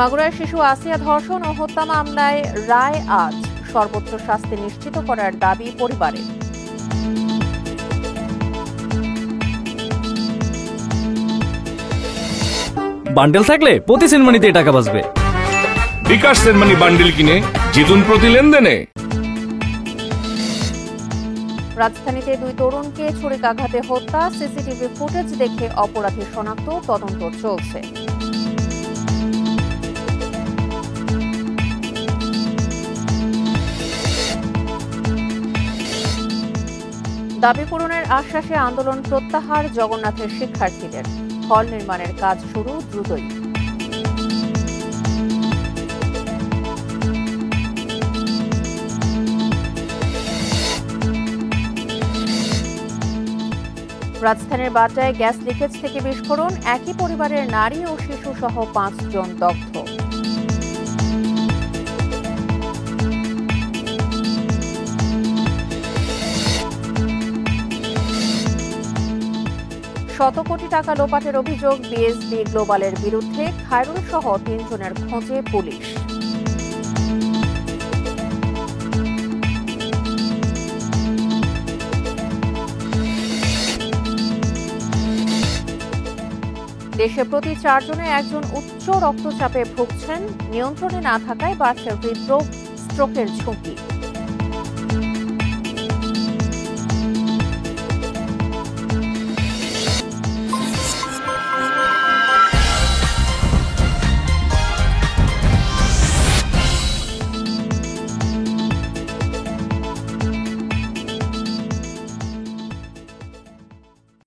মাগুরার শিশু আসিয়া ধর্ষণ ও হত্যা মামলায় রায় আজ, সর্বোচ্চ শাস্তি নিশ্চিত করার দাবি পরিবারের। বান্ডেল থাকলে প্রতি সেনমানিতে টাকা বাঁচবে। বিকাশ সেনমানি বান্ডেল কিনে জিতুন প্রতি লেনদেনে। রাজধানীতে দুই তরুণকে ছুরিকাঘাতে হত্যা, সিসিটিভি ফুটেজ দেখে অপরাধী শনাক্ত, তদন্ত চলছে। দাবি পূরণের আশ্বাসে আন্দোলন প্রত্যাহার জগন্নাথের শিক্ষার্থীদের, হল নির্মাণের কাজ শুরু দ্রুতই। রাজধানীর বাড্ডায় গ্যাস লিকেজ থেকে বিস্ফোরণ, একই পরিবারের নারী ও শিশু সহ 5 জন দগ্ধ। শত কোটি টাকা লোপাটের অভিযোগ বিএসবি গ্লোবালের বিরুদ্ধে, খায়রুল সহ 3 জনের খোঁজে পুলিশ। দেশে প্রতি 4 জনে একজন উচ্চ রক্তচাপে ভুগছেন, নিয়ন্ত্রণে না থাকায় বাড়ছে হৃদরোগ, স্ট্রোকের ঝুঁকি।